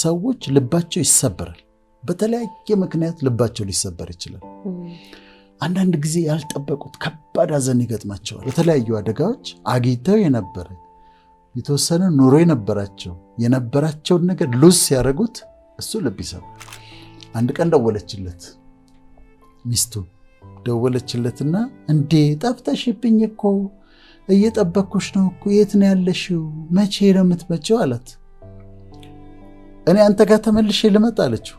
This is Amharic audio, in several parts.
ሰዎች ልባቸው ይሰበራል በተለያየ ምክንያት ልባቸው ሊሰበር ይችላል አንዳንድ ጊዜ ያልጠበቁት ከባድ ሐዘን ይገጥማቸዋል በተለያዩ አደጋዎች አግኝተው የነበረ የተወሰነ ኑሮ የነበራቸውን ነገር ሉስ ያደረጉት እሱ ልብ ይሰብራል አንድ ቀን ደወለችለት ሚስቱ ደወለችለትና እንዴ ጠፍተሽብኝ እኮ እየጠበቅኩሽ ነው እኮ የት ነው ያለሽው መቼ ነው የምትመጪው አላት እኔ አንተ ጋር ተመልሼ ልመጣ አለችው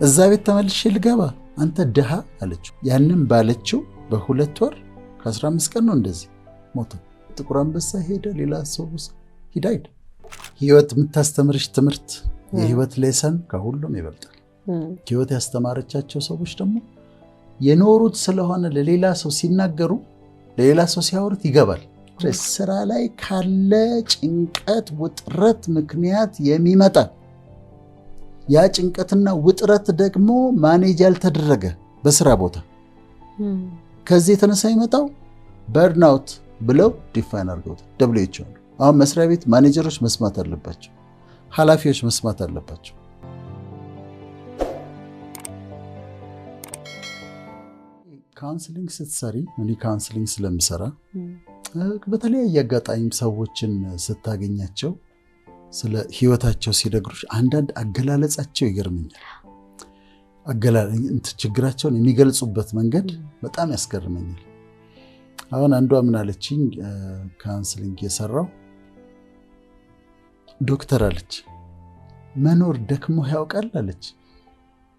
እዛ ቤት ተመልሼ ልገባ አንተ ደሃ አለችው ያንን ባለችው በ2 ወር ከ15 ቀን ነው እንደዚህ ሞተ ጥቁር አንበሳ ሄደ ሌላ ሰው ሂዳይድ ህይወት የምታስተምርሽ ትምህርት የህይወት ሌሰን ከሁሉም ይበልጣል ህይወት ያስተማረቻቸው ሰዎች ደግሞ የኖሩት ስለሆነ ለሌላ ሰው ሲናገሩ ለሌላ ሰው ሲያወሩት ይገባል ስራ ላይ ካለ ጭንቀት ውጥረት ምክንያት የሚመጣ ያ ጭንቀትና ውጥረት ደግሞ ማኔጅ ያልተደረገ በስራ ቦታ ከዚህ የተነሳ ይመጣው በርናውት ብለው ዲፋይን አድርገውታል WHO አሁን መስሪያ ቤት ማኔጀሮች መስማት አለባቸው ኃላፊዎች መስማት አለባቸው ካውንስሊንግ ስትሰሪ እኔ ካውንስሊንግ ስለምሰራ በተለያየ አጋጣሚ ሰዎችን ስታገኛቸው ስለ ህይወታቸው ሲነግሩሽ አንዳንድ አገላለጻቸው ይገርመኛል ችግራቸውን የሚገልጹበት መንገድ በጣም ያስገርመኛል አሁን አንዷ ምን አለችኝ ካውንስሊንግ የሰራው ዶክተር አለች መኖር ደክሞ ያውቃል አለች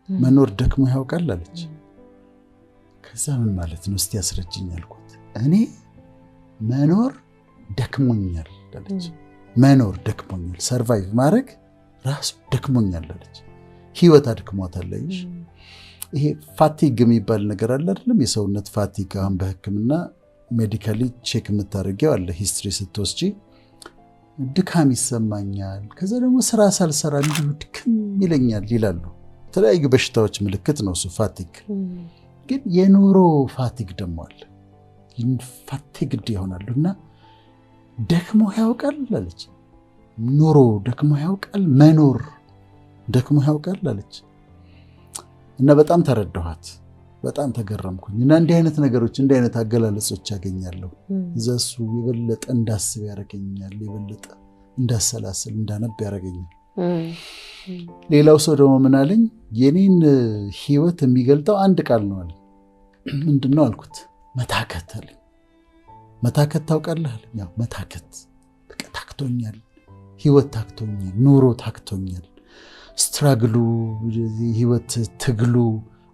መኖር ደክሞ ያውቃል አለች ከዛ ምን ማለት ነው እስቲ ያስረጅኝ አልኩት እኔ መኖር ደክሞኛል አለች መኖር ደክሞኛል ሰርቫይቭ ማድረግ ራሱ ደክሞኛል አለች ህይወት አድክሟታል አይሽ ይሄ ፋቲግ የሚባል ነገር አለ አይደለም የሰውነት ፋቲግ አሁን በህክምና ሜዲካሊ ቼክ የምታደርጊው አለ ሂስትሪ ስትወስጂ ድካም ይሰማኛል ከዛ ደግሞ ስራ ሳልሰራ እንዲሁ ድክም ይለኛል ይላሉ የተለያዩ በሽታዎች ምልክት ነው እሱ ፋቲግ ግን የኑሮ ፋቲግ ደግሞ አለ ፋቲግድ ይሆናሉና ደክሞ ያውቃል አለች ኑሮ ደክሞ ያውቃል መኖር ደክሞ ያውቃል አለች እና በጣም ተረዳኋት በጣም ተገረምኩኝ እና እንዲህ አይነት ነገሮች እንዲህ አይነት አገላለጾች ያገኛለሁ ዘሱ የበለጠ እንዳስብ ያደርገኛል የበለጠ እንዳሰላስል እንዳነብ ያደርገኛል ሌላው ሰው ደግሞ ምን አለኝ የኔን ህይወት የሚገልጠው አንድ ቃል ነው አለኝ ምንድነው አልኩት መታከት አለኝ መታከት ታውቃለህ አለኝ ያው መታከት በቃ ታክቶኛል ህይወት ታክቶኛል ኑሮ ታክቶኛል ስትራግሉ ህይወት ትግሉ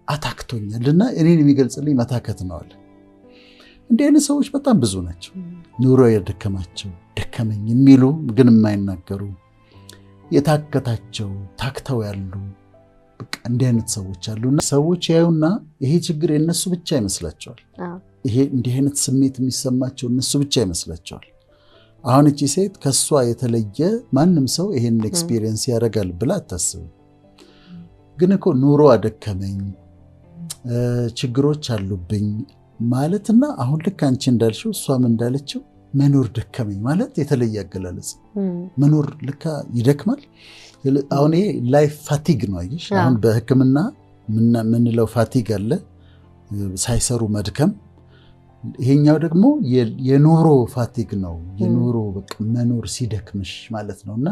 አታክቶኛልና እኔን የሚገልጽልኝ መታከት ነው አለ እንዲህ አይነት ሰዎች በጣም ብዙ ናቸው ኑሮ የደከማቸው ደከመኝ የሚሉ ግን የማይናገሩ የታከታቸው ታክተው ያሉ በቃ እንዲህ አይነት ሰዎች አሉና ሰዎች ያዩና ይሄ ችግር የነሱ ብቻ ይመስላቸዋል ይሄ እንዲህ አይነት ስሜት የሚሰማቸው እነሱ ብቻ ይመስላቸዋል አሁን እቺ ሴት ከሷ የተለየ ማንም ሰው ይሄን ኤክስፒሪየንስ ያደርጋል ብላ አታስብ ግን እኮ ኑሮ አደከመኝ ችግሮች አሉብኝ ማለትና አሁን ልክ አንቺ እንዳልሽው እሷም እንዳለችው መኖር ደከመኝ ማለት የተለየ አገላለጽ መኖር ልካ ይደክማል አሁን ይሄ ላይፍ ፋቲግ ነው አይሽ አሁን በህክምና ምንለው ፋቲግ አለ ሳይሰሩ መድከም ይሄኛው ደግሞ የኑሮ ፋቲግ ነው የኑሮ በቃ መኖር ሲደክምሽ ማለት ነውና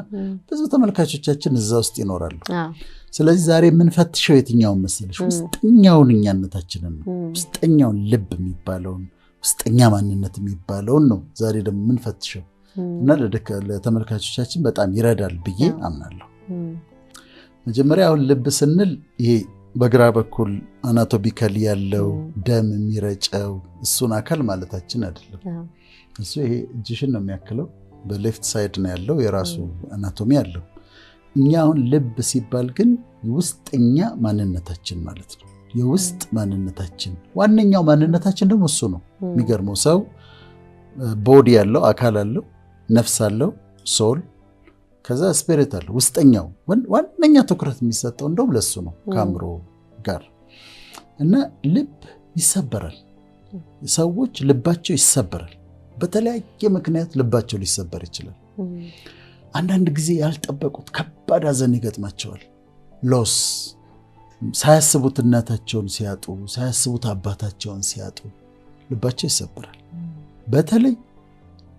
ብዙ ተመልካቾቻችን እዛ ውስጥ ይኖራሉ ስለዚህ ዛሬ የምንፈትሸው የትኛውን መሰለሽ ውስጠኛውን እኛነታችንን ነው ውስጠኛውን ልብ የሚባለውን ውስጠኛ ማንነት የሚባለውን ነው ዛሬ ደግሞ የምንፈትሸው እና ለተመልካቾቻችን በጣም ይረዳል ብዬ አምናለሁ መጀመሪያ አሁን ልብ ስንል ይሄ በግራ በኩል አናቶሚካሊ ያለው ደም የሚረጨው እሱን አካል ማለታችን አይደለም እሱ ይሄ እጅሽን ነው የሚያክለው በሌፍት ሳይድ ነው ያለው የራሱ አናቶሚ አለው እኛ አሁን ልብ ሲባል ግን ውስጠኛ ማንነታችን ማለት ነው የውስጥ ማንነታችን ዋነኛው ማንነታችን ደግሞ እሱ ነው የሚገርመው ሰው ቦዲ ያለው አካል አለው ነፍስ አለው ሶል ከዛ ስፒሪት አለው ውስጠኛው ዋነኛ ትኩረት የሚሰጠው እንደውም ለሱ ነው ካምሮ ጋር እና ልብ ይሰበራል ሰዎች ልባቸው ይሰበራል በተለያየ ምክንያት ልባቸው ሊሰበር ይችላል አንዳንድ ጊዜ ያልጠበቁት ከባድ ሐዘን ይገጥማቸዋል። ሎስ ሳያስቡት እናታቸውን ሲያጡ፣ ሳያስቡት አባታቸውን ሲያጡ ልባቸው ይሰበራል።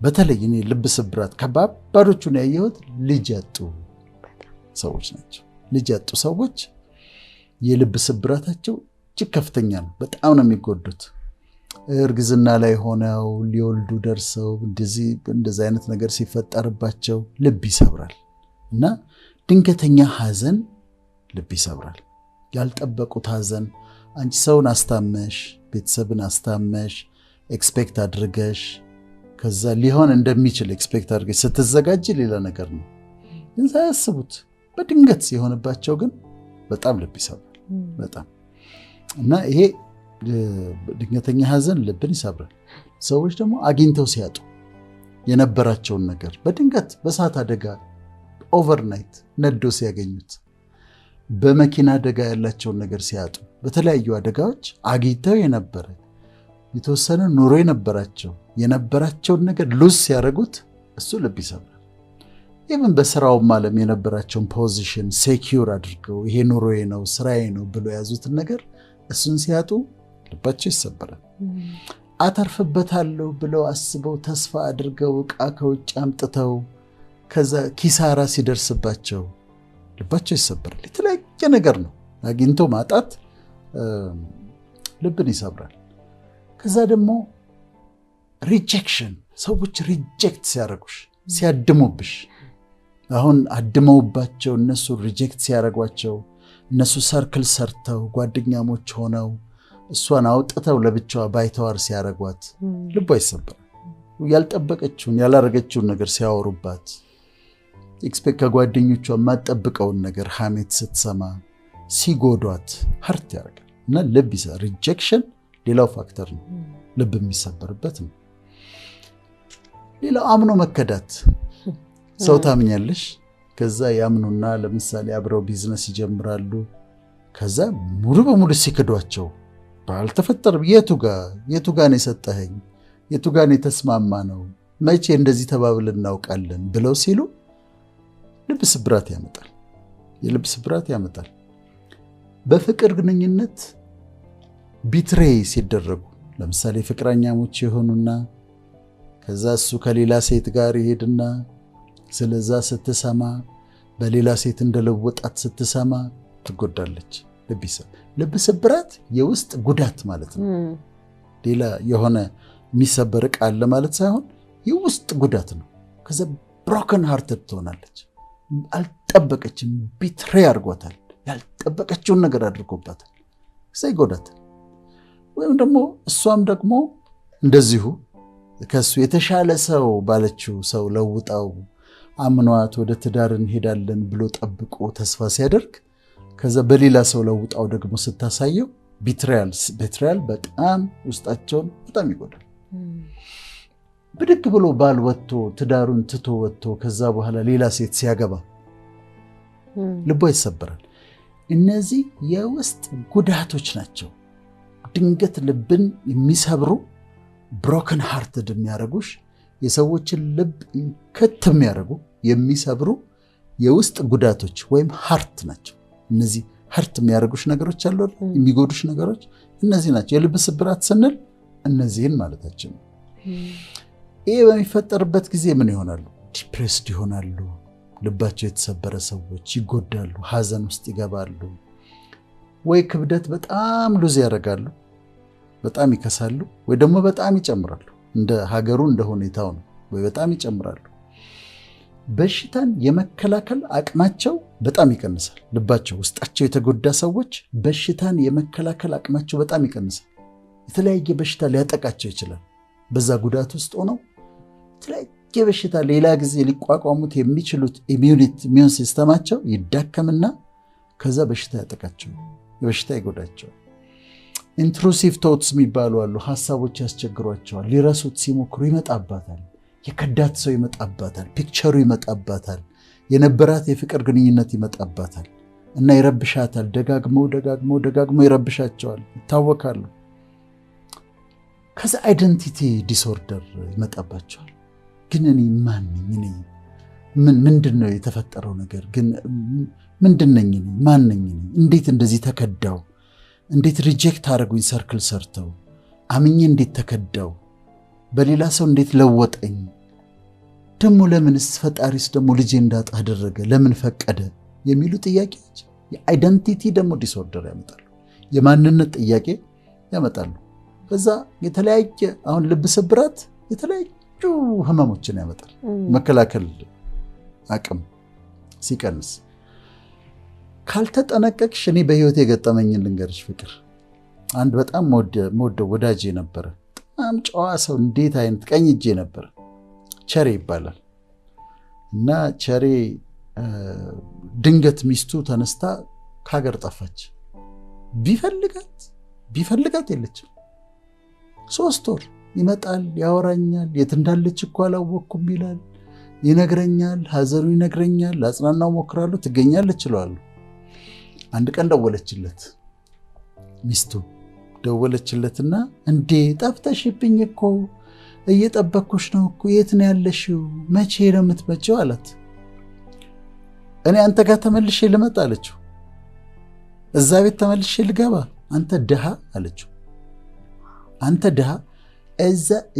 በተለይ እኔ ልብ ስብራት ከባባዶቹን ያየሁት ልጅ ያጡ ሰዎች ናቸው። ልጅ ያጡ ሰዎች የልብ ስብራታቸው እጅግ ከፍተኛ ነው። በጣም ነው የሚጎዱት። እርግዝና ላይ ሆነው ሊወልዱ ደርሰው እንደዚህ አይነት ነገር ሲፈጠርባቸው ልብ ይሰብራል እና ድንገተኛ ሐዘን ልብ ይሰብራል። ያልጠበቁት ሐዘን አንቺ ሰውን አስታመሽ፣ ቤተሰብን አስታመሽ፣ ኤክስፔክት አድርገሽ ከዛ ሊሆን እንደሚችል ኤክስፔክት አድርገሽ ስትዘጋጅ ሌላ ነገር ነው። ግን ሳያስቡት በድንገት ሲሆንባቸው ግን በጣም ልብ ይሰብራል። በጣም እና ይሄ ድንገተኛ ሐዘን ልብን ይሰብራል። ሰዎች ደግሞ አግኝተው ሲያጡ የነበራቸውን ነገር በድንገት በእሳት አደጋ ኦቨርናይት ነዶ ሲያገኙት፣ በመኪና አደጋ ያላቸውን ነገር ሲያጡ፣ በተለያዩ አደጋዎች አግኝተው የነበረ የተወሰነ ኑሮ የነበራቸውን ነገር ሉዝ ሲያደርጉት እሱ ልብ ይሰብራል። ኢቭን በስራውም ዓለም የነበራቸውን ፖዚሽን ሴኪዩር አድርገው ይሄ ኑሮዬ ነው ስራዬ ነው ብሎ የያዙትን ነገር እሱን ሲያጡ ልባቸው ይሰበራል። አተርፍበታለሁ ብለው አስበው ተስፋ አድርገው ዕቃ ከውጭ አምጥተው ከዛ ኪሳራ ሲደርስባቸው ልባቸው ይሰበራል። የተለያየ ነገር ነው አግኝቶ ማጣት ልብን ይሰብራል። ከዛ ደግሞ ሪጀክሽን፣ ሰዎች ሪጀክት ሲያደርጉሽ ሲያድሙብሽ፣ አሁን አድመውባቸው እነሱ ሪጀክት ሲያደርጓቸው እነሱ ሰርክል ሰርተው ጓደኛሞች ሆነው እሷን አውጥተው ለብቻዋ ባይተዋር ሲያደርጓት ልቧ ይሰበራል። ያልጠበቀችውን ያላረገችውን ነገር ሲያወሩባት፣ ኤክስፔክት ከጓደኞቿ የማትጠብቀውን ነገር ሐሜት ስትሰማ ሲጎዷት ሀርት ያደርጋል እና ልብ ይሰብራል። ሪጀክሽን ሌላው ፋክተር ነው ልብ የሚሰበርበት ነው። ሌላው አምኖ መከዳት። ሰው ታምኛለሽ፣ ከዛ ያምኑና ለምሳሌ አብረው ቢዝነስ ይጀምራሉ። ከዛ ሙሉ በሙሉ ሲክዷቸው ባልተፈጠረም የቱ ጋር ነው የሰጠኸኝ፣ የቱ ጋር ነው የተስማማ ነው፣ መቼ እንደዚህ ተባብለን እናውቃለን ብለው ሲሉ ልብ ስብራት ያመጣል። የልብ ስብራት ያመጣል። በፍቅር ግንኙነት ቢትሬይ ሲደረጉ ለምሳሌ ፍቅረኛሞች የሆኑና ከዛ እሱ ከሌላ ሴት ጋር ይሄድና ስለዛ ስትሰማ በሌላ ሴት እንደለወጣት ስትሰማ ትጎዳለች። ልብ ስብራት የውስጥ ጉዳት ማለት ነው። ሌላ የሆነ የሚሰበር ዕቃ አለ ማለት ሳይሆን የውስጥ ጉዳት ነው። ከዛ ብሮከን ሃርትድ ትሆናለች። አልጠበቀችም፣ ቢትሬይ አድርጓታል። ያልጠበቀችውን ነገር አድርጎባታል። ከዛ ይጎዳታል። ወይም ደግሞ እሷም ደግሞ እንደዚሁ ከሱ የተሻለ ሰው ባለችው ሰው ለውጣው አምኗት ወደ ትዳር እንሄዳለን ብሎ ጠብቆ ተስፋ ሲያደርግ ከዛ በሌላ ሰው ለውጣው ደግሞ ስታሳየው ቢትሪያል በጣም ውስጣቸውን በጣም ይጎዳል። ብድግ ብሎ ባል ወጥቶ ትዳሩን ትቶ ወጥቶ ከዛ በኋላ ሌላ ሴት ሲያገባ ልቧ ይሰበራል። እነዚህ የውስጥ ጉዳቶች ናቸው። ድንገት ልብን የሚሰብሩ ብሮከን ሃርትድ የሚያደርጉሽ የሰዎችን ልብ ከት የሚያደርጉ የሚሰብሩ የውስጥ ጉዳቶች ወይም ሃርት ናቸው። እነዚህ ሃርት የሚያደርጉሽ ነገሮች አሉ፣ የሚጎዱሽ ነገሮች እነዚህ ናቸው። የልብ ስብራት ስንል እነዚህን ማለታችን ነው። ይሄ በሚፈጠርበት ጊዜ ምን ይሆናሉ? ዲፕሬስድ ይሆናሉ። ልባቸው የተሰበረ ሰዎች ይጎዳሉ፣ ሐዘን ውስጥ ይገባሉ። ወይ ክብደት በጣም ሉዝ ያደርጋሉ፣ በጣም ይከሳሉ፣ ወይ ደግሞ በጣም ይጨምራሉ። እንደ ሀገሩ እንደ ሁኔታው ነው። ወይ በጣም ይጨምራሉ። በሽታን የመከላከል አቅማቸው በጣም ይቀንሳል። ልባቸው ውስጣቸው የተጎዳ ሰዎች በሽታን የመከላከል አቅማቸው በጣም ይቀንሳል። የተለያየ በሽታ ሊያጠቃቸው ይችላል። በዛ ጉዳት ውስጥ ሆነው የተለያየ በሽታ ሌላ ጊዜ ሊቋቋሙት የሚችሉት ኢሚዩን ሲስተማቸው ይዳከምና ከዛ በሽታ ያጠቃቸው፣ በሽታ ይጎዳቸዋል። ኢንትሩሲቭ ቶትስ የሚባሉ አሉ። ሀሳቦች ያስቸግሯቸዋል። ሊረሱት ሲሞክሩ ይመጣባታል። የከዳት ሰው ይመጣባታል። ፒክቸሩ ይመጣባታል። የነበራት የፍቅር ግንኙነት ይመጣባታል እና ይረብሻታል። ደጋግሞ ይረብሻቸዋል፣ ይታወካሉ። ከዛ አይደንቲቲ ዲስኦርደር ይመጣባቸዋል። ግን እኔ ማን ነኝ? ምንድነው የተፈጠረው ነገር ግን ምንድነኝ ማንነኝ እንዴት እንደዚህ ተከዳው እንዴት ሪጀክት አደረጉኝ ሰርክል ሰርተው አምኜ እንዴት ተከዳው በሌላ ሰው እንዴት ለወጠኝ ደሞ ለምንስ ፈጣሪስ ደሞ ልጄ እንዳጣ አደረገ ለምን ፈቀደ የሚሉ ጥያቄዎች የአይደንቲቲ ደሞ ዲስኦርደር ያመጣሉ የማንነት ጥያቄ ያመጣሉ በዛ የተለያየ አሁን ልብ ስብራት የተለያዩ ህመሞችን ያመጣል መከላከል አቅም ሲቀንስ ካልተጠነቀቅሽ እኔ በህይወት የገጠመኝን ልንገርሽ ፍቅር አንድ በጣም ሞደ ወዳጄ ነበር በጣም ጨዋ ሰው እንዴት አይነት ቀኝ እጄ ነበር ቸሬ ይባላል እና ቸሬ ድንገት ሚስቱ ተነስታ ከሀገር ጠፋች ቢፈልጋት የለችም 3 ወር ይመጣል ያወራኛል የት እንዳለች እኮ አላወቅኩም ይላል ይነግረኛል ሐዘኑ ይነግረኛል አጽናናው ሞክራለሁ ትገኛለች ይላል አንድ ቀን ደወለችለት ሚስቱ ደወለችለትና እንዴ ጠፍተሽብኝ እኮ እየጠበቅኩሽ ነው እኮ የት ነው ያለሽው መቼ ነው የምትመጪው አላት እኔ አንተ ጋር ተመልሼ ልመጣ አለችው እዛ ቤት ተመልሼ ልገባ አንተ ደሃ አለችው አንተ ደሃ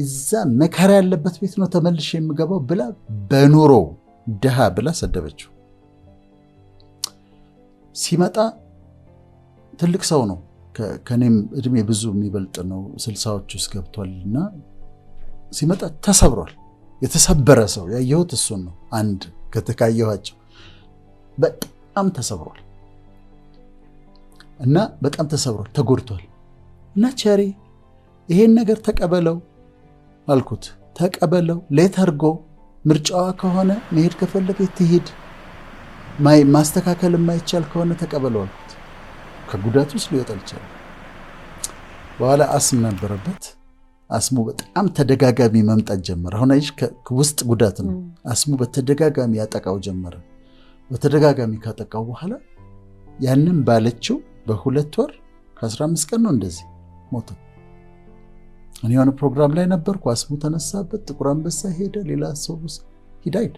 እዛ መከራ ያለበት ቤት ነው ተመልሼ የምገባው ብላ በኑሮ ደሃ ብላ ሰደበችው ሲመጣ ትልቅ ሰው ነው ከኔም እድሜ ብዙ የሚበልጥ ነው 60ዎች ውስጥ ገብቷልና ሲመጣ ተሰብሯል የተሰበረ ሰው ያየሁት እሱን ነው አንድ ከተካየኋቸው በጣም ተሰብሯል እና በጣም ተሰብሯል ተጎድቷል እና ቸሪ ይሄን ነገር ተቀበለው አልኩት ተቀበለው ሌተርጎ ምርጫዋ ከሆነ መሄድ ከፈለገች ትሄድ ማስተካከል የማይቻል ከሆነ ተቀበለው አልኩት ከጉዳቱ ውስጥ ሊወጣ ይችላል በኋላ አስም ነበረበት አስሙ በጣም ተደጋጋሚ መምጣት ጀመረ አሁን አይሽ ከውስጥ ጉዳት ነው አስሙ በተደጋጋሚ ያጠቃው ጀመረ በተደጋጋሚ ካጠቃው በኋላ ያንን ባለችው በ2 ወር ከ15 ቀን ነው እንደዚህ ሞተ እኔ የሆነ ፕሮግራም ላይ ነበርኩ አስሙ ተነሳበት ጥቁር አንበሳ ሄደ ሌላ ሰው ሂዳይድ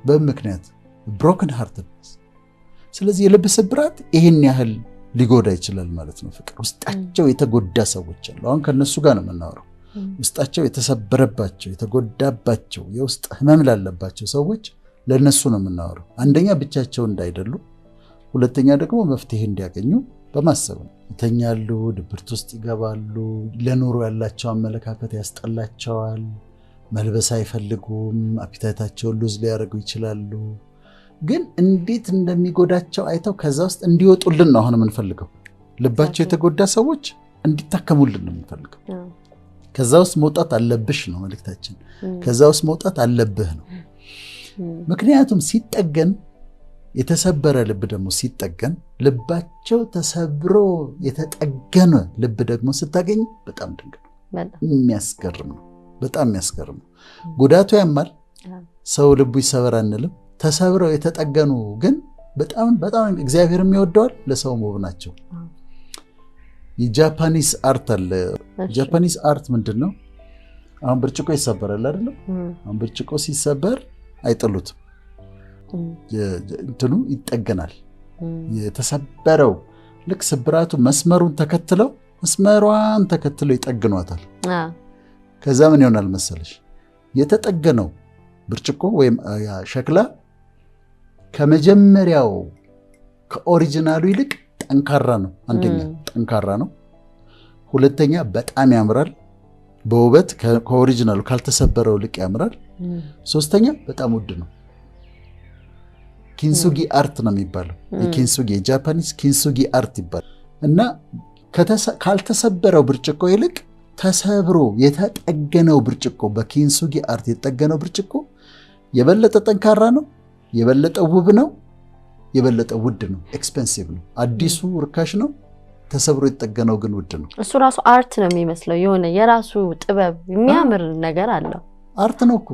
በምክንያት broken heartedness ስለዚህ የልብ ስብራት ይሄን ያህል ሊጎዳ ይችላል ማለት ነው ፍቅር ውስጣቸው የተጎዳ ሰዎች አሉ አሁን ከነሱ ጋር ነው የምናወራው ውስጣቸው የተሰበረባቸው የተጎዳባቸው የውስጥ ህመም ላለባቸው ሰዎች ለነሱ ነው የምናወራው አንደኛ ብቻቸው እንዳይደሉ ሁለተኛ ደግሞ መፍትሄ እንዲያገኙ በማሰብ ነው ይተኛሉ ድብርት ውስጥ ይገባሉ ለኑሮ ያላቸው አመለካከት ያስጠላቸዋል መልበስ አይፈልጉም አፒታይታቸውን ሉዝ ሊያደርጉ ይችላሉ ግን እንዴት እንደሚጎዳቸው አይተው ከዛ ውስጥ እንዲወጡልን ነው አሁን የምንፈልገው ልባቸው የተጎዳ ሰዎች እንዲታከሙልን ነው የምንፈልገው ከዛ ውስጥ መውጣት አለብሽ ነው መልእክታችን ከዛ ውስጥ መውጣት አለብህ ነው ምክንያቱም ሲጠገን የተሰበረ ልብ ደግሞ ሲጠገን ልባቸው ተሰብሮ የተጠገነ ልብ ደግሞ ስታገኝ በጣም ድንቅ ነው የሚያስገርም ነው በጣም የሚያስገርም ነው ጉዳቱ ያማል ሰው ልቡ ይሰበር አንልም ተሰብረው የተጠገኑ ግን በጣም እግዚአብሔር የሚወደዋል ለሰው ውብ ናቸው የጃፓኒስ አርት አለ ጃፓኒስ አርት ምንድነው አሁን ብርጭቆ ይሰበራል አይደል አሁን ብርጭቆ ሲሰበር አይጥሉትም እንትኑ ይጠገናል የተሰበረው ልክ ስብራቱ መስመሩን ተከትለው ይጠግኗታል ከዛ ምን ይሆናል መሰለሽ የተጠገነው ብርጭቆ ወይም ሸክላ ከመጀመሪያው ከኦሪጂናሉ ይልቅ ጠንካራ ነው አንደኛ ጠንካራ ነው ሁለተኛ በጣም ያምራል በውበት ከኦሪጂናሉ ካልተሰበረው ልቅ ያምራል ሶስተኛ በጣም ውድ ነው ኪንሱጊ አርት ነው የሚባለው የኪንሱጊ የጃፓኒስ ኪንሱጊ አርት ይባላል እና ካልተሰበረው ብርጭቆ ይልቅ ተሰብሮ የተጠገነው ብርጭቆ በኪንሱጊ አርት የተጠገነው ብርጭቆ የበለጠ ጠንካራ ነው የበለጠ ውብ ነው የበለጠ ውድ ነው ኤክስፔንሲቭ ነው አዲሱ ርካሽ ነው ተሰብሮ የተጠገነው ግን ውድ ነው እሱ ራሱ አርት ነው የሚመስለው የሆነ የራሱ ጥበብ የሚያምር ነገር አለው አርት ነው እኮ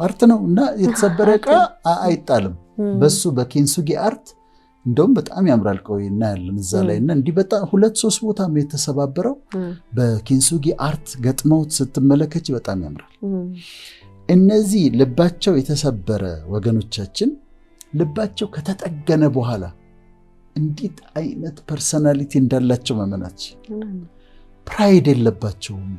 አርት ነው እና የተሰበረ ዕቃ አይጣልም በሱ በኪንሱጊ አርት እንደውም በጣም ያምራል ቆይና ያለን እዛ ላይና እንዲህ በጣም 2-3 ቦታ የተሰባበረው በኪንሱጊ አርት ገጥመውት ስትመለከች በጣም ያምራል እነዚህ ልባቸው የተሰበረ ወገኖቻችን ልባቸው ከተጠገነ በኋላ እንዴት አይነት ፐርሰናሊቲ እንዳላቸው መመናች። ፕራይድ የለባቸውም፣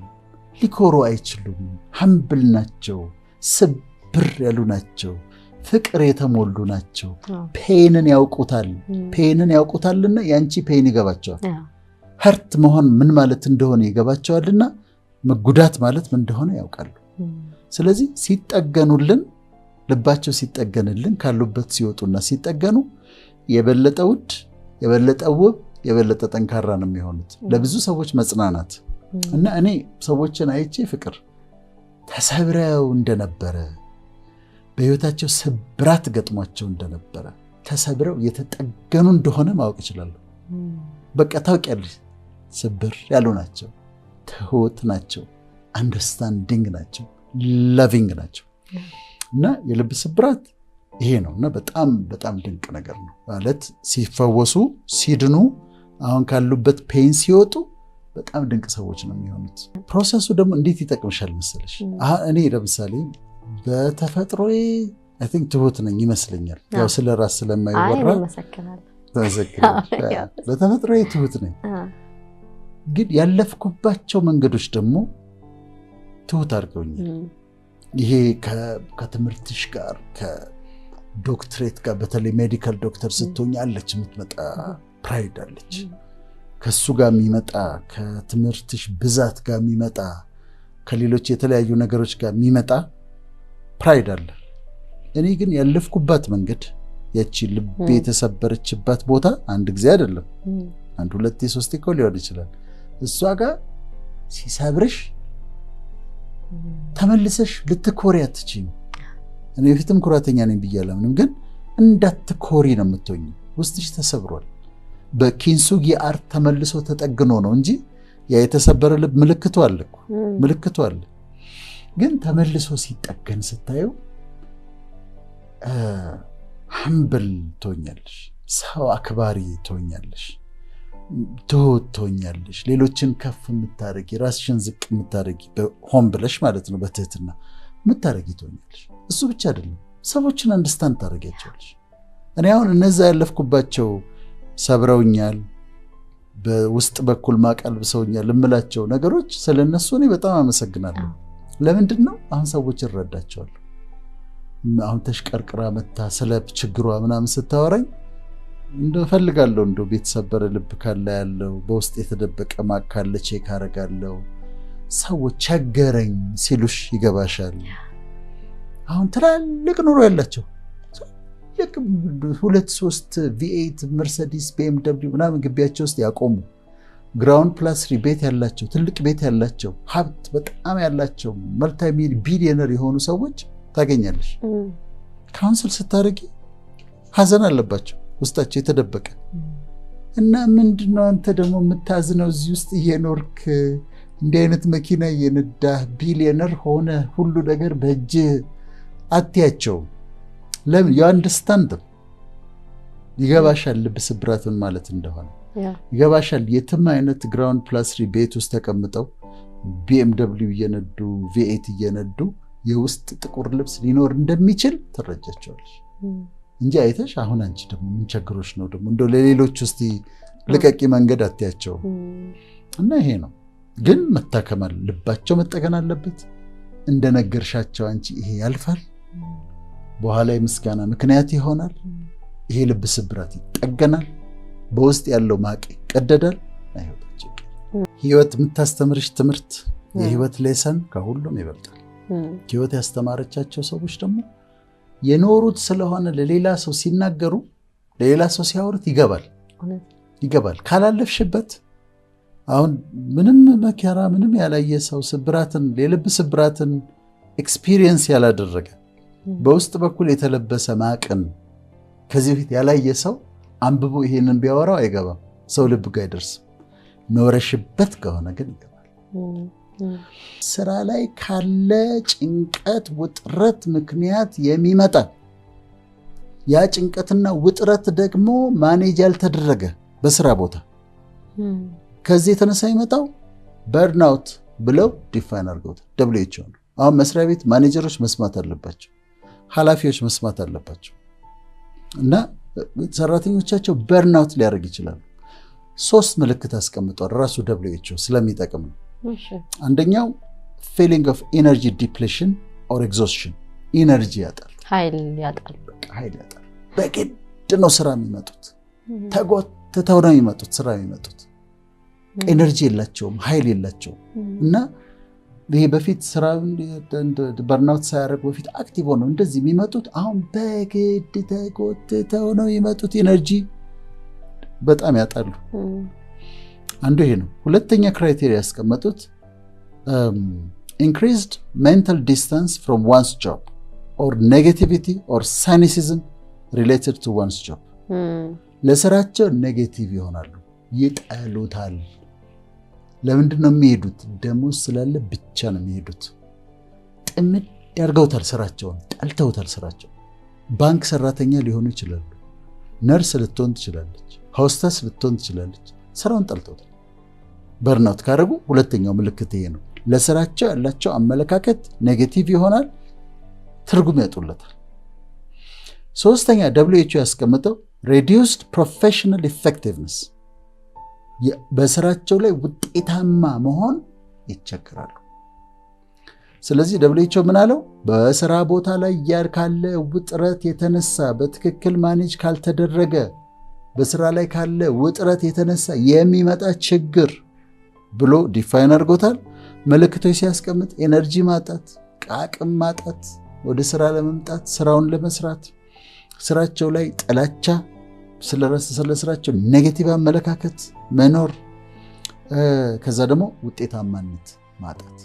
ሊኮሩ አይችሉም፣ ሀምብል ናቸው፣ ስብር ያሉ ናቸው፣ ፍቅር የተሞሉ ናቸው። ፔንን ያውቁታልና ያንቺ ፔን ይገባቸዋል። ሀርት መሆን ምን ማለት እንደሆነ ይገባቸዋልና መጉዳት ማለት ምን እንደሆነ ያውቃሉ። ስለዚህ ሲጠገኑልን፣ ልባቸው ሲጠገንልን፣ ካሉበት ሲወጡና ሲጠገኑ የበለጠ ውድ፣ የበለጠ ውብ፣ የበለጠ ጠንካራ ነው የሚሆኑት። ለብዙ ሰዎች መጽናናት እና እኔ ሰዎችን አይቼ ፍቅር ተሰብረው እንደነበረ በህይወታቸው ስብራት ገጥሟቸው እንደነበረ ተሰብረው የተጠገኑ እንደሆነ ማወቅ ይችላሉ። በቃ ታውቂያለሽ፣ ስብር ያሉ ናቸው፣ ትሁት ናቸው፣ አንደርስታንዲንግ ናቸው፣ ላቪንግ ናቸው። እና የልብ ስብራት ይሄ ነው እና በጣም በጣም ድንቅ ነገር ነው ማለት ሲፈወሱ ሲድኑ አሁን ካሉበት ፔን ሲወጡ በጣም ድንቅ ሰዎች ነው የሚሆኑት። ፕሮሰሱ ደግሞ እንዴት ይጠቅምሻል መሰለሽ? እኔ ለምሳሌ በተፈጥሮዬ አይ ቲንክ ትሁት ነኝ ይመስለኛል። ያው ስለ ራስ ስለማይወራ በተፈጥሮዬ ትሁት ነኝ። ግን ያለፍኩባቸው መንገዶች ደግሞ ትሁት አድርገውኛል። ይሄ ከትምህርትሽ ጋር ከዶክትሬት ጋር በተለይ ሜዲካል ዶክተር ስትሆኝ አለች የምትመጣ ፕራይድ አለች። ከሱ ጋር የሚመጣ ከትምህርትሽ ብዛት ጋር የሚመጣ ከሌሎች የተለያዩ ነገሮች ጋር የሚመጣ ፕራይድ አለ። እኔ ግን ያለፍኩባት መንገድ ያቺ ልቤ የተሰበረችባት ቦታ አንድ ጊዜ አይደለም፣ አንድ ሁለቴ ሶስቴ እኮ ሊሆን ይችላል። እሷ ጋር ሲሰብርሽ ተመልሰሽ ልትኮሪ አትችይም። እኔ በፊትም ኩራተኛ ነኝ ብያለሁ፣ ምንም ግን እንዳትኮሪ ነው የምትሆኝ። ውስጥሽ ተሰብሯል። በኪንሱጊ አርት ተመልሶ ተጠግኖ ነው እንጂ ያ የተሰበረ ልብ ምልክቱ አለ እኮ ምልክቱ አለ። ግን ተመልሶ ሲጠገን ስታየው ሀምብል ትሆኛለሽ፣ ሰው አክባሪ ትሆኛለሽ፣ ትሁት ትሆኛለሽ፣ ሌሎችን ከፍ የምታደርጊ ራስሽን ዝቅ የምታደርጊ ሆን ብለሽ ማለት ነው በትህትና የምታደርጊ ትሆኛለሽ። እሱ ብቻ አይደለም፣ ሰዎችን አንደርስታንድ ታደርጊያቸዋለሽ። እኔ አሁን እነዛ ያለፍኩባቸው ሰብረውኛል፣ በውስጥ በኩል ማቀልብሰውኛል እምላቸው ነገሮች ስለነሱ እኔ በጣም አመሰግናለሁ። ለምንድን ነው አሁን ሰዎች እረዳቸዋለሁ። አሁን ተሽቀርቅራ መታ ስለ ችግሯ ምናምን ስታወራኝ እንደፈልጋለሁ እንደው ቤተሰበረ ልብ ካለ ያለው በውስጥ የተደበቀ ማቅ ካለ ቼክ አደርጋለሁ። ሰዎች ቸገረኝ ሲሉሽ ይገባሻል። አሁን ትላልቅ ኑሮ ያላቸው 2-3 V8 መርሰዲስ BMW ምናምን ግቢያቸው ውስጥ ያቆሙ ግራውንድ ፕላስ 3 ቤት ያላቸው ትልቅ ቤት ያላቸው ሀብት በጣም ያላቸው መልቲ ቢሊዮነር የሆኑ ሰዎች ታገኛለሽ። ካውንስል ስታደርጊ ሀዘን አለባቸው ውስጣቸው የተደበቀ እና ምንድነው አንተ ደግሞ የምታዝነው እዚህ ውስጥ እየኖርክ እንዲህ አይነት መኪና እየነዳህ ቢሊዮነር ሆነ ሁሉ ነገር በእጅ አትያቸው። ለምን አንደርስታንድ ይገባሻል። ልብ ስብራትን ማለት እንደሆነ ይገባሻል። የትም አይነት ግራውንድ ፕላስ 3 ቤት ውስጥ ተቀምጠው BMW እየነዱ V8 እየነዱ የውስጥ ጥቁር ልብስ ሊኖር እንደሚችል ትረጃቸዋለሽ እንጂ አይተሽ አሁን አንቺ ደግሞ ምን ቸግሮሽ ነው ደግሞ እንደው ለሌሎች ውስጥ ልቀቂ መንገድ አትያቸው። እና ይሄ ነው ግን መታከማል። ልባቸው መጠገን አለበት። እንደነገርሻቸው አንቺ ይሄ ያልፋል፣ በኋላ የምስጋና ምክንያት ይሆናል። ይሄ ልብ ስብራት ይጠገናል፣ በውስጥ ያለው ማቅ ይቀደዳል። ህይወት የምታስተምርሽ ትምህርት የህይወት ሌሰን ከሁሉም ይበልጣል። ህይወት ያስተማረቻቸው ሰዎች ደግሞ የኖሩት ስለሆነ ለሌላ ሰው ሲናገሩ ለሌላ ሰው ሲያወሩት ይገባል። ካላለፍሽበት አሁን ምንም መከራ ምንም ያላየ ሰው ስብራትን የልብ ስብራትን ኤክስፒሪየንስ ያላደረገ በውስጥ በኩል የተለበሰ ማቅን ከዚህ በፊት ያላየ ሰው አንብቦ ይሄንን ቢያወራው አይገባም፣ ሰው ልብ ጋር አይደርስም። ኖረሽበት ከሆነ ግን ይገባል። ስራ ላይ ካለ ጭንቀት ውጥረት ምክንያት የሚመጣ ያ ጭንቀትና ውጥረት ደግሞ ማኔጅ ያልተደረገ በስራ ቦታ ከዚህ የተነሳ ይመጣው በርናውት ብለው ዲፋይን አድርገውታል። WHO ነው አሁን መስሪያ ቤት ማኔጀሮች መስማት አለባቸው፣ ኃላፊዎች መስማት አለባቸው። እና ሰራተኞቻቸው በርናውት ሊያደርግ ይችላሉ። 3 ምልክት አስቀምጧል ራሱ WHO ስለሚጠቅም ነው። አንደኛው ፊሊንግ ኦፍ ኢነርጂ ዲፕሌሽን ኦር ኤግዞስሽን፣ ኢነርጂ ያጣል፣ ኃይል ያጣል። በግድ ነው ስራ የሚመጡት፣ ተጎትተው ነው የሚመጡት ስራ የሚመጡት። ኤነርጂ የላቸውም፣ ኃይል የላቸውም። እና ይሄ በፊት ስራ በርናውት ሳያደርግ በፊት አክቲቭ ሆነው እንደዚህ የሚመጡት አሁን በግድ ተጎትተው ነው የሚመጡት፣ ኤነርጂ በጣም ያጣሉ። አንዱ ይሄ ነው። ሁለተኛ ክራይቴሪያ ያስቀመጡት increased mental distance from one's job or negativity or cynicism related to one's job. ለስራቸው ኔጌቲቭ ይሆናሉ፣ ይጠሉታል። ለምንድን ነው የሚሄዱት? ደሞዝ ስላለ ብቻ ነው የሚሄዱት። ጥምድ ያርገውታል ስራቸውን፣ ጠልተውታል ስራቸው። ባንክ ሰራተኛ ሊሆኑ ይችላሉ፣ ነርስ ልትሆን ትችላለች፣ ሆስተስ ልትሆን ትችላለች። ስራውን ጠልተውታል። በርናውት ካደረጉ ሁለተኛው ምልክት ይሄ ነው። ለስራቸው ያላቸው አመለካከት ኔጌቲቭ ይሆናል፣ ትርጉም ያጡለታል። ሶስተኛ WHO ያስቀምጠው reduced professional effectiveness፣ በስራቸው ላይ ውጤታማ መሆን ይቸገራሉ። ስለዚህ WHO ምን አለው? በስራ ቦታ ላይ ካለ ውጥረት የተነሳ በትክክል ማኔጅ ካልተደረገ፣ በስራ ላይ ካለ ውጥረት የተነሳ የሚመጣ ችግር ብሎ ዲፋይን አድርጎታል። ምልክቶች ሲያስቀምጥ ኤነርጂ ማጣት፣ አቅም ማጣት፣ ወደ ስራ ለመምጣት ስራውን ለመስራት፣ ስራቸው ላይ ጥላቻ፣ ስለ ስራቸው ኔጌቲቭ አመለካከት መኖር፣ ከዛ ደግሞ ውጤታማነት ማጣት።